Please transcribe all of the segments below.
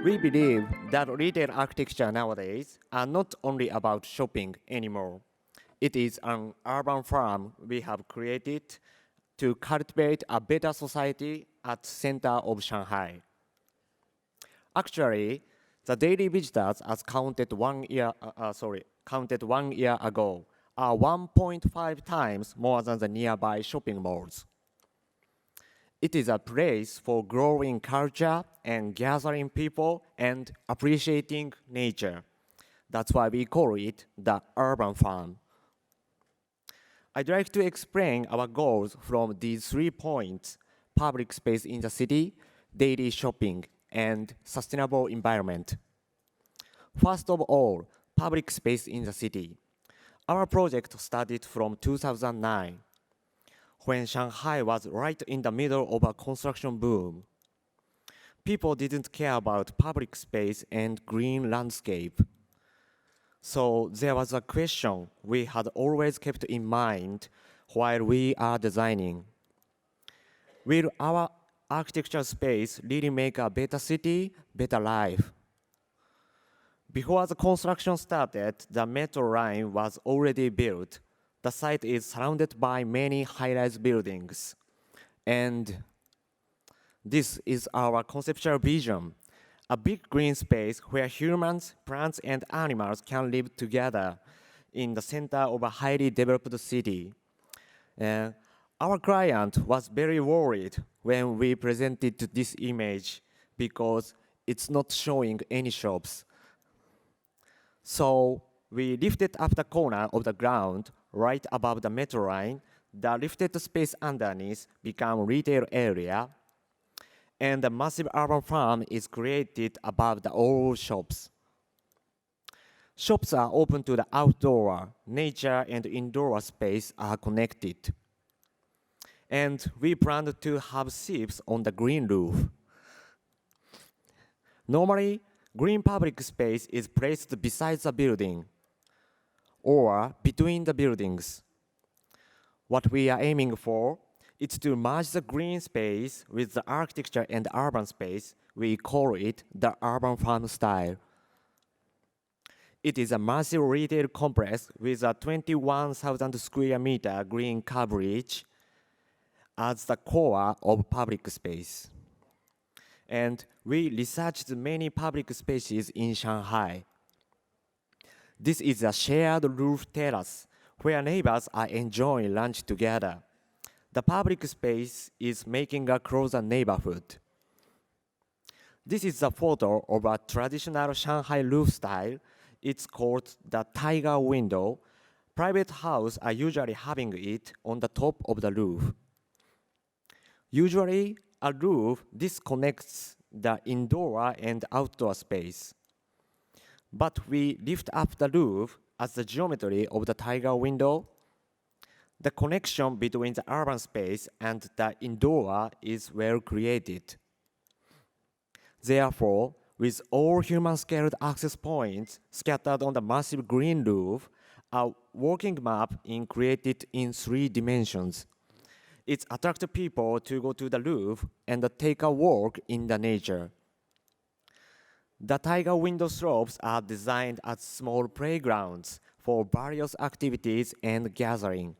We believe that retail architecture nowadays are not only about shopping anymore. It is an urban farm we have created to cultivate a better society at the center of Shanghai. Actually, the daily visitors as counted 1 year ago are 1.5 times more than the nearby shopping malls. It is a place for growing culture and gathering people and appreciating nature. That's why we call it the urban farm. I'd like to explain our goals from these 3 points: public space in the city, daily shopping, and sustainable environment. First of all, public space in the city. Our project started from 2009, when Shanghai was right in the middle of a construction boom. People didn't care about public space and green landscape. So there was a question we had always kept in mind while we are designing. Will our architecture space really make a better city, better life? Before the construction started, the metro line was already built. The site is surrounded by many high-rise buildings. And this is our conceptual vision: a big green space where humans, plants, and animals can live together in the center of a highly developed city. Our client was very worried when we presented this image because it's not showing any shops. So we lifted up the corner of the ground right above the metro line. The lifted space underneath became retail area, and a massive urban farm is created above the old shops. Shops are open to the outdoor. Nature and indoor space are connected. And we planned to have seats on the green roof. Normally, green public space is placed beside the building or between the buildings. What we are aiming for is to merge the green space with the architecture and urban space. We call it the urban farm style. It is a massive retail complex with a 21,000 square meter green coverage as the core of public space. And we researched many public spaces in Shanghai. This is a shared roof terrace where neighbors are enjoying lunch together. The public space is making a closer neighborhood. This is a photo of a traditional Shanghai roof style. It's called the tiger window. Private houses are usually having it on the top of the roof. Usually, a roof disconnects the indoor and outdoor space. But we lift up the roof as the geometry of the tiger window. The connection between the urban space and the indoor is well created. Therefore, with all human-scaled access points scattered on the massive green roof, a walking map is created in 3 dimensions. It attracts people to go to the roof and take a walk in the nature. The tiger window slopes are designed as small playgrounds for various activities and gathering.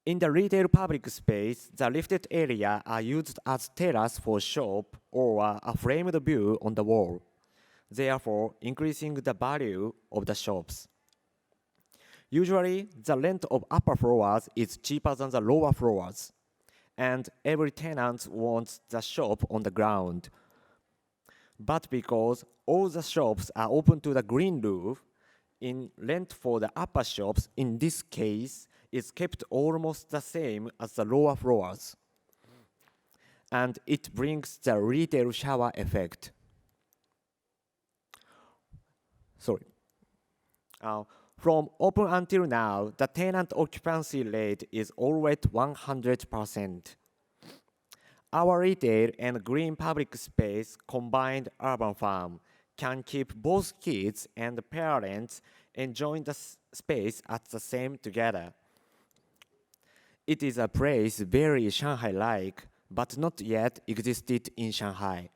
In the retail public space, the lifted area are used as terrace for shop or a framed view on the wall, therefore increasing the value of the shops. Usually, the rent of upper floors is cheaper than the lower floors, and every tenant wants the shop on the ground. But because all the shops are open to the green roof, in rent for the upper shops, in this case, is kept almost the same as the lower floors. And it brings the retail shower effect. From open until now, the tenant occupancy rate is always 100%. Our retail and green public space combined urban farm can keep both kids and parents enjoying the space at the same together. It is a place very Shanghai-like, but not yet existed in Shanghai.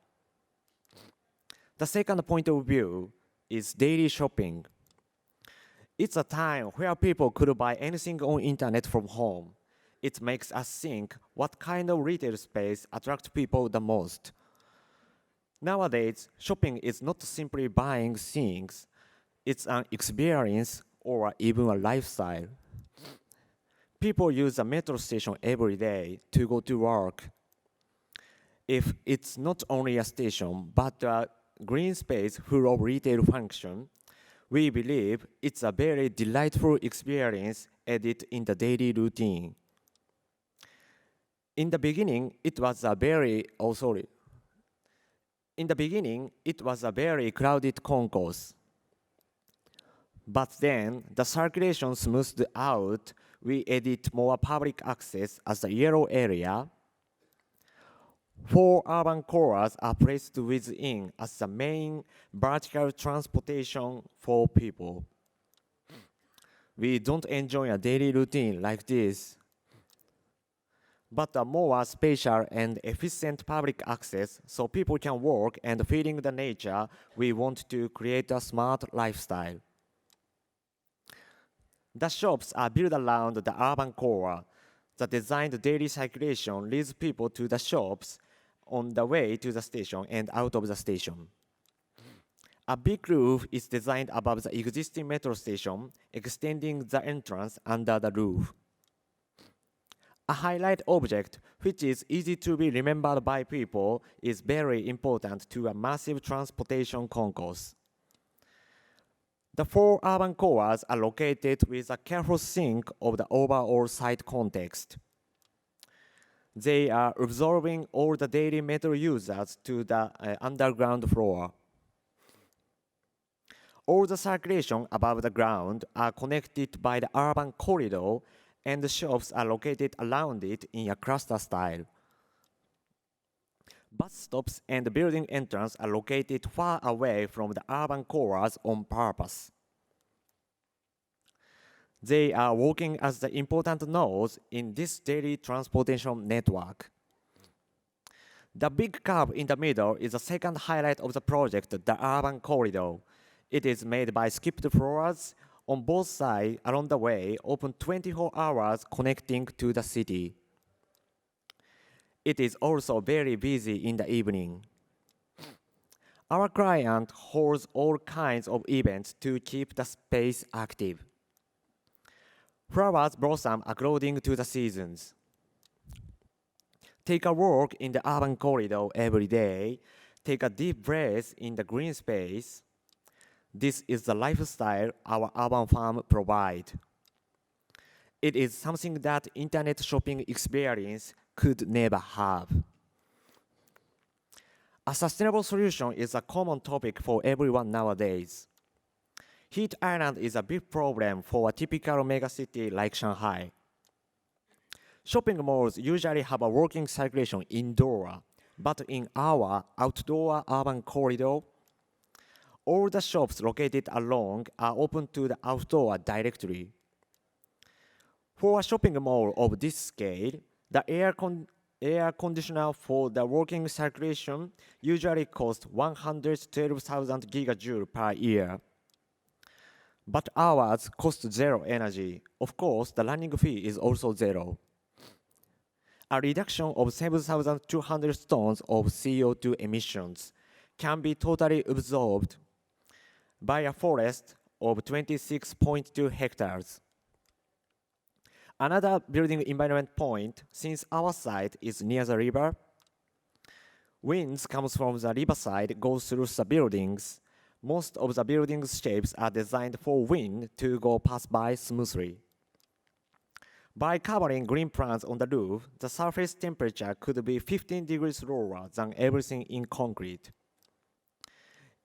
The second point of view is daily shopping. It's a time where people could buy anything on internet from home. It makes us think what kind of retail space attracts people the most. Nowadays, shopping is not simply buying things, it's an experience or even a lifestyle. People use a metro station every day to go to work. If it's not only a station, but a green space full of retail function, we believe it's a very delightful experience added in the daily routine. In the beginning, it was a very, oh sorry. In the beginning, it was a very crowded concourse. But then, the circulation smoothed out, we added more public access as the yellow area. 4 urban cores are placed within as the main vertical transportation for people. We don't enjoy a daily routine like this, but a more spatial and efficient public access so people can walk and feeling the nature. We want to create a smart lifestyle. The shops are built around the urban core. The designed daily circulation leads people to the shops on the way to the station and out of the station. A big roof is designed above the existing metro station, extending the entrance under the roof. A highlight object, which is easy to be remembered by people, is very important to a massive transportation concourse. The 4 urban cores are located with a careful think of the overall site context. They are absorbing all the daily metro users to the underground floor. All the circulation above the ground are connected by the urban corridor, and the shops are located around it in a cluster style. Bus stops and building entrance are located far away from the urban cores on purpose. They are working as the important nodes in this daily transportation network. The big curve in the middle is the second highlight of the project, the urban corridor. It is made by skipped floors on both sides along the way, open 24 hours connecting to the city. It is also very busy in the evening. Our client holds all kinds of events to keep the space active. Flowers blossom according to the seasons. Take a walk in the urban corridor every day. Take a deep breath in the green space. This is the lifestyle our urban farm provides. It is something that internet shopping experience could never have. A sustainable solution is a common topic for everyone nowadays. Heat island is a big problem for a typical megacity like Shanghai. Shopping malls usually have a working circulation indoor, but in our outdoor urban corridor, all the shops located along are open to the outdoor directly. For a shopping mall of this scale, the air conditioner for the working circulation usually costs 112,000 gigajoules per year. But ours cost zero energy. Of course, the running fee is also zero. A reduction of 7,200 tons of CO2 emissions can be totally absorbed by a forest of 26.2 hectares. Another building environment point, since our site is near the river, winds comes from the riverside, goes through the buildings. Most of the buildings' shapes are designed for wind to go past by smoothly. By covering green plants on the roof, the surface temperature could be 15 degrees lower than everything in concrete.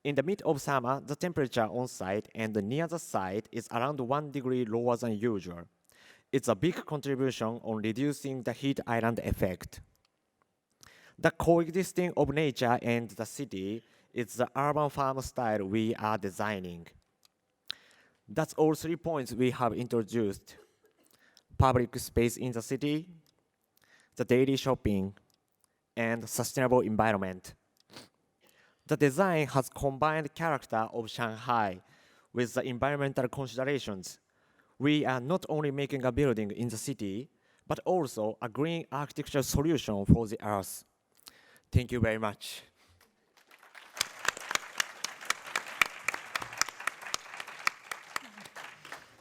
In the mid of summer, the temperature on site and near the site is around 1 degree lower than usual. It's a big contribution on reducing the heat island effect. The coexisting of nature and the city is the urban farm style we are designing. That's all 3 points we have introduced. Public space in the city, the daily shopping, and sustainable environment. The design has combined the character of Shanghai with the environmental considerations. We are not only making a building in the city, but also a green architecture solution for the Earth. Thank you very much.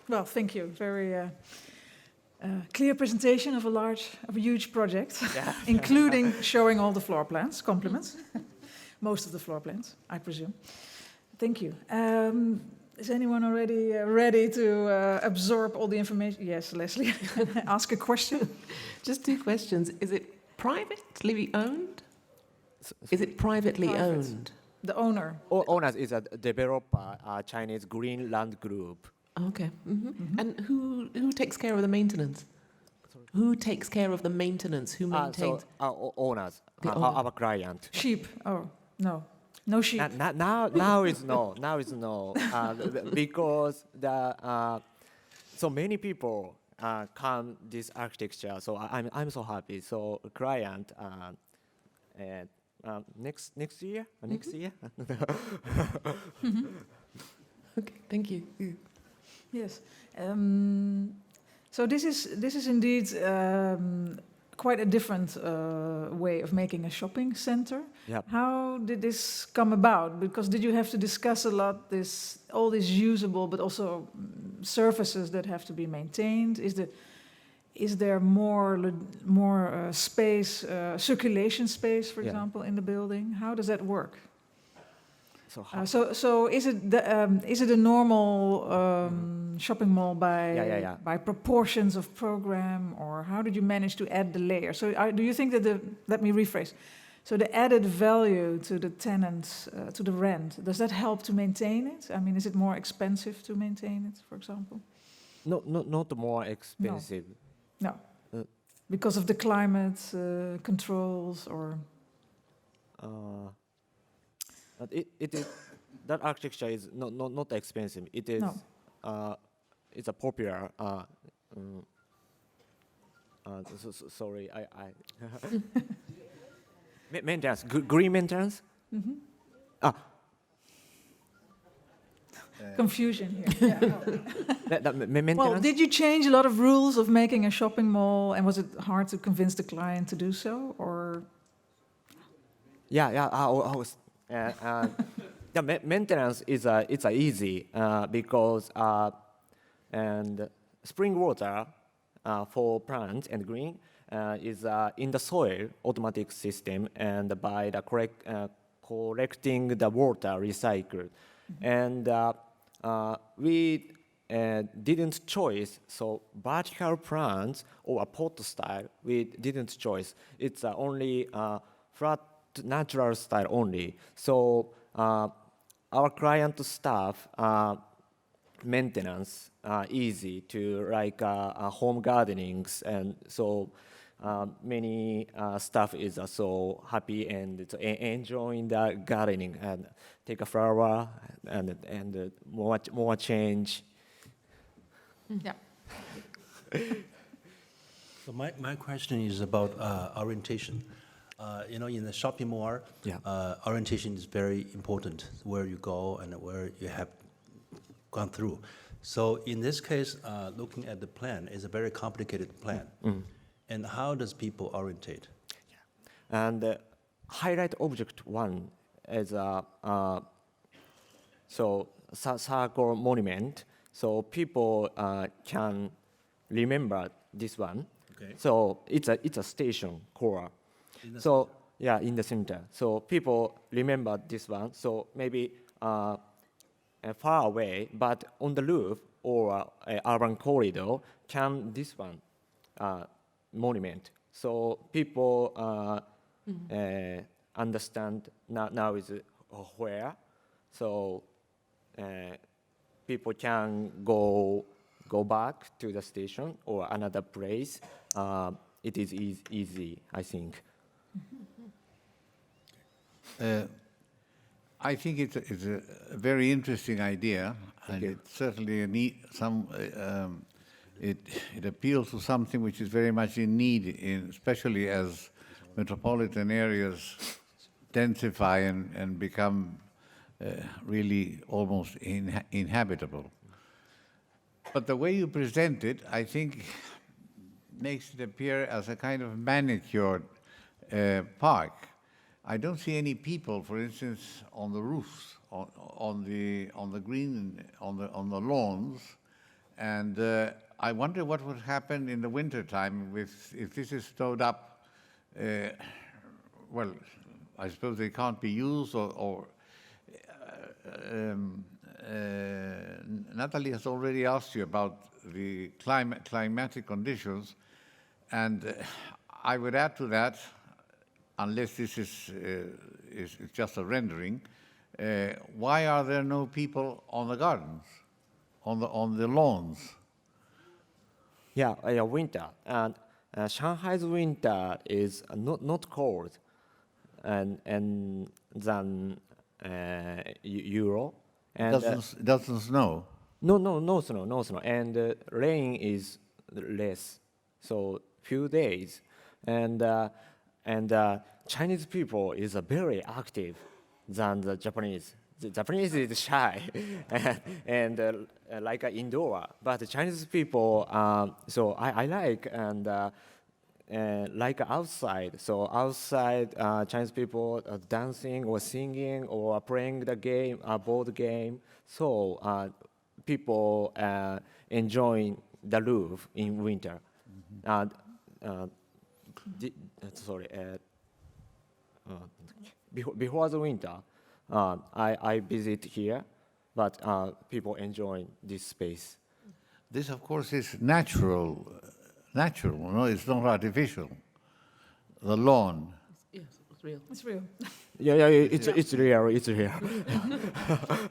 Well, thank you. Very clear presentation of a huge project, including showing all the floor plans. Compliments. Most of the floor plans, I presume. Thank you. Is anyone already ready to absorb all the information? Yes, Leslie. Ask a question. Just 2 questions. Is it privately owned? Is it privately owned? The owner. Owners is a developer, Chinese Greenland group. Okay. And who takes care of the maintenance? Who takes care of the maintenance? Who maintains? Owners, The owner. our client. Sheep. Oh, no. No sheep. Now is no. Now is no. Because so many people come this architecture. So I'm so happy. So client next year. Next year. Okay. Thank you. Yes. So this is indeed quite a different way of making a shopping center. Yep. How did this come about? Because did you have to discuss a lot all these usable but also surfaces that have to be maintained? Is there more space, circulation space, for example, in the building? How does that work? So is it a normal shopping mall by proportions of program, or how did you manage to add the layer? So do you think that let me rephrase. So the added value to the tenants, to the rent, does that help to maintain it? I mean, is it more expensive to maintain it, for example? No, not more expensive. No. Because of the climate controls, or. It is that architecture is not expensive. It is it's a popular. Sorry, I maintenance, green maintenance. Confusion here. Maintenance. Well, did you change a lot of rules of making a shopping mall, and was it hard to convince the client to do so, or? Maintenance is easy because and spring water for plants and green is in the soil automatic system, and by the collecting the water recycled, and we didn't choose so vertical plants or a pot style. We didn't choose. It's only flat natural style only. So our client staff maintenance easy to like home gardenings, and so many staff is so happy and enjoying the gardening and take a flower and more change. Yeah. So my question is about orientation. In the shopping mall, orientation is very important, where you go and where you have gone through. So in this case, looking at the plan, is a very complicated plan. And how does people orientate? Yeah. And highlight object 1 is circle monument. So people can remember this one. Okay. So it's a station core. So center. In the center. So people remember this one. So maybe far away, but on the roof or urban corridor, can this one monument. So people understand now is where. So people can go back to the station or another place. It is easy, I think. I think it's a very interesting idea, and it certainly it appeals to something which is very much in need, especially as metropolitan areas densify and become really almost inhabitable. But the way you present it, I think, makes it appear as a kind of manicured park. I don't see any people, for instance, on the roofs, on the green, on the lawns, and I wonder what would happen in the wintertime if this is stowed up. Well, I suppose they can't be used, or Natalie has already asked you about the climatic conditions, and I would add to that, unless this is just a rendering, why are there no people on the gardens, on the lawns? Yeah, winter. And Shanghai's winter is not cold and than Europe. And Doesn't snow. no snow, and rain is less, so few days, and Chinese people is very active than the Japanese. The Japanese is shy and like indoor, but the Chinese people. So I like and like outside. So outside, Chinese people are dancing or singing or playing the game, board game. So people enjoying the roof in winter. Sorry. Before the winter, I visit here, but people enjoy this space. This, of course, is natural. No, it's not artificial. The lawn. Yes, it's real. It's real. Yeah, it's real. It's real.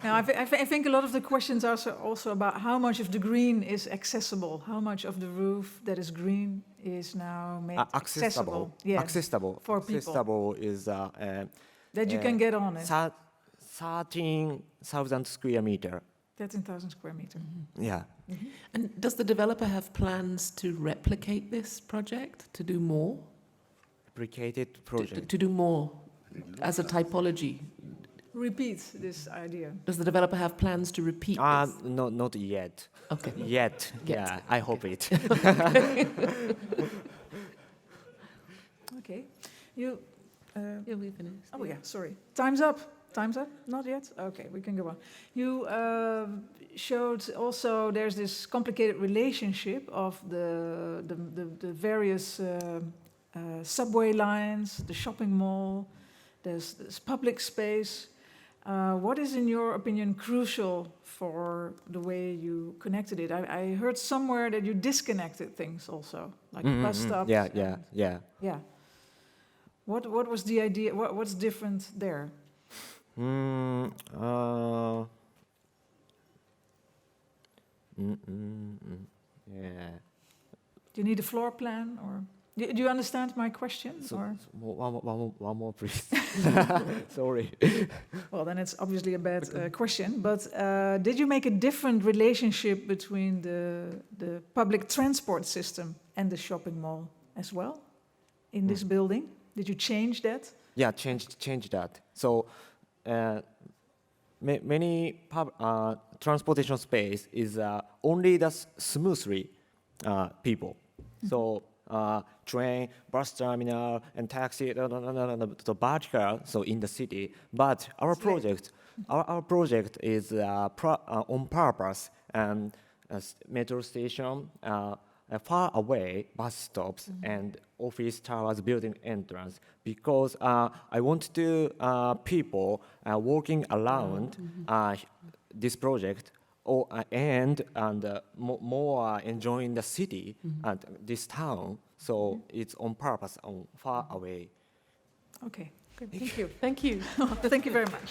Now, I think a lot of the questions are also about how much of the green is accessible, how much of the roof that is green is now made accessible. Yeah, accessible for people. Accessible is that you can get on it. 13,000 square meter. 13,000 square meter. Yeah. And does the developer have plans to replicate this project, to do more? Replicated project. To do more as a typology? Repeat this idea. Does the developer have plans to repeat this? No, not yet. Okay. Yet. Yeah, I hope it. Okay. You. Yeah, we finished. Oh yeah, sorry. Time's up. Time's up? Not yet? Okay, we can go on. You showed also there's this complicated relationship of the various subway lines, the shopping mall, there's this public space. What is, in your opinion, crucial for the way you connected it? I heard somewhere that you disconnected things also, like bus stops. Yeah. Yeah. What was the idea? What's different there? Yeah. Do you need a floor plan, or do you understand my question? Or? One more, please. Sorry. Well, then it's obviously a bad question. But did you make a different relationship between the public transport system and the shopping mall as well in this building? Did you change that? Yeah, change that. So many transportation space is only the smoothly people. So train, bus terminal, and taxi, the vertical, so in the city. But our project, our project is on purpose, and metro station, far away bus stops and office towers building entrance, because I want to people walking around this project and more enjoying the city and this town. So it's on purpose, on far away. Okay, good. Thank you. Thank you. Thank you very much.